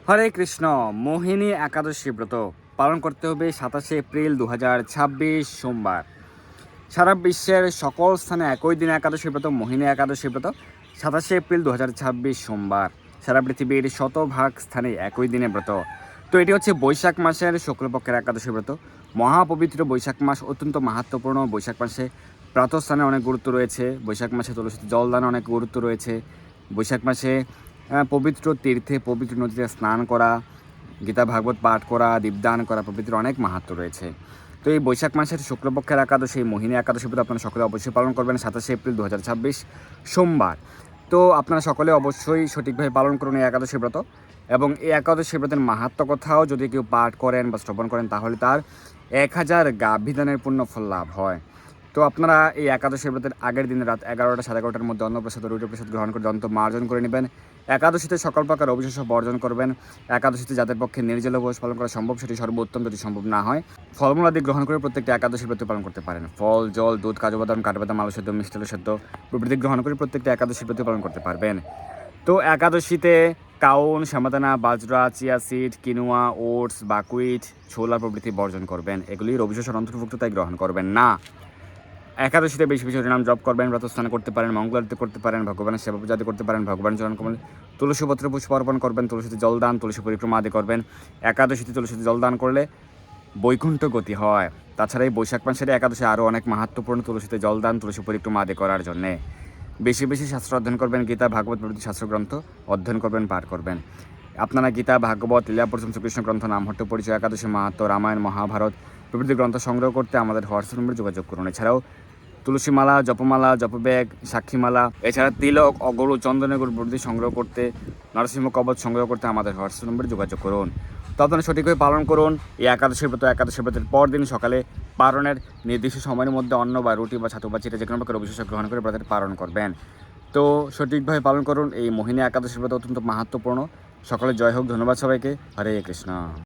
হরে কৃষ্ণ। মোহিনী একাদশী ব্রত পালন করতে হবে 27 এপ্রিল 2026 সোমবার। সারা বিশ্বের সকল স্থানে একই দিনে একাদশী ব্রত, মোহিনী একাদশী ব্রত 27 এপ্রিল 2026 সোমবার। সারা পৃথিবীর শতভাগ স্থানে একই দিনে ব্রত। তো এটি হচ্ছে বৈশাখ মাসের শুক্লপক্ষের একাদশী ব্রত। মহাপবিত্র বৈশাখ মাস অত্যন্ত মাহাত্ম্যপূর্ণ। বৈশাখ মাসে প্রাতঃস্থানে অনেক গুরুত্ব রয়েছে। বৈশাখ মাসে তুলসীতে জলদানে অনেক গুরুত্ব রয়েছে। বৈশাখ মাসে পবিত্র তীর্থে পবিত্র নদীতে স্নান করা, গীতা ভাগবত পাঠ করা, দীপদান করা পবিত্র অনেক মাহাত্ম্য রয়েছে। তো এই বৈশাখ মাসের শুক্লপক্ষের একাদশী, মোহিনী একাদশী ব্রত আপনারা সকলে অবশ্যই পালন করবেন 27 এপ্রিল 2026 সোমবার। তো আপনারা সকলে অবশ্যই সঠিকভাবে পালন করুন এই একাদশী ব্রত। এবং এই একাদশী ব্রতের মাহাত্ম্য কথাও যদি কেউ পাঠ করেন বা শ্রবণ করেন তাহলে তার 1000 গাভীদানের পুণ্য ফল লাভ হয়। তো আপনারা এই একাদশী ব্রতের আগের দিন রাত 11টা 11:30টার মধ্যে অন্নপ্রসাদ ও রুটি প্রসাদ গ্রহণ করে দন্ত মার্জন করে নেবেন। একাদশীতে সকল প্রকার অবিশ্বাস বর্জন করবেন। একাদশীতে যাদের পক্ষে নির্জল উপবাস পালন করা সম্ভব সেটি সর্বোত্তম, যদি সম্ভব না হয় ফলমূলাদি গ্রহণ করে প্রত্যেকটি একাদশী ব্রত পালন করতে পারেন। ফল, জল, দুধ, কাজু বাদাম, কাঠবাদাম, আলু সেদ্ধ, মিষ্টি আলু সেদ্ধ প্রভৃতি গ্রহণ করে প্রত্যেকটি একাদশী ব্রত পালন করতে পারবেন। তো একাদশীতে কাউন, সামাদানা, বাজরা, chia seed, quinoa, oats, buckwheat, ছোলা প্রভৃতি বর্জন করবেন। এগুলির অবিশ্বাসের অন্তর্ভুক্ত, তাই গ্রহণ করবেন না। একাদশীতে বেশি বেশি হরিনাম জপ করবেন, ব্রতস্থান করতে পারেন, মঙ্গল আরতি করতে পারেন, ভগবানের সেবা পূজা করতে পারেন, ভগবান চরণ কমল তুলসী পত্র পুষ্প অর্পণ করবেন, তুলসীতে জলদান, তুলসী পরিক্রমা আদি করবেন। একাদশীতে তুলসীতে জলদান করলে বৈকুণ্ঠ গতি হয়। তাছাড়া এই বৈশাখ মাসের একাদশী আরও অনেক মাহাত্ম্যপূর্ণ তুলসীতে জলদান, তুলসী পরিক্রমা আদি করার জন্যে। বেশি বেশি শাস্ত্র অধ্যয়ন করবেন, গীতা ভাগবত প্রভৃতি শাস্ত্রগ্রন্থ অধ্যয়ন করবেন, পাঠ করবেন। আপনারা গীতা ভাগবত, লীলা পরচম শ্রীকৃষ্ণ গ্রন্থ, নামহট্ট পরিচয়, একাদশী মাহাত্ম্য, রামায়ণ, মহাভারত প্রভৃতি গ্রন্থ সংগ্রহ করতে আমাদের হোয়াটসঅ্যাপ নম্বরে যোগাযোগ করুন। এছাড়াও তুলসীমালা, জপমালা, জপব্যাগ, সাক্ষীমালা, এছাড়া তিলক, অগরু, চন্দনগুড় প্রভৃতি সংগ্রহ করতে, নরসিংহ কবচ সংগ্রহ করতে আমাদের হোয়াটসঅ্যাপ নম্বরে যোগাযোগ করুন। তো আপনারা সঠিকভাবে পালন করুন এই একাদশী ব্রত। একাদশী ব্রতের পরদিন সকালে পালনের নির্দিষ্ট সময়ের মধ্যে অন্ন বা রুটি বা ছাতু বা চিড়া যে কোনো প্রকার অবিশ্বাস গ্রহণ করে ব্রতের পালন করবেন। তো সঠিকভাবে পালন করুন এই মোহিনী একাদশী ব্রত, অত্যন্ত মাহাত্ম্যপূর্ণ। সকলে জয় হোক। ধন্যবাদ সবাইকে। হরে কৃষ্ণ।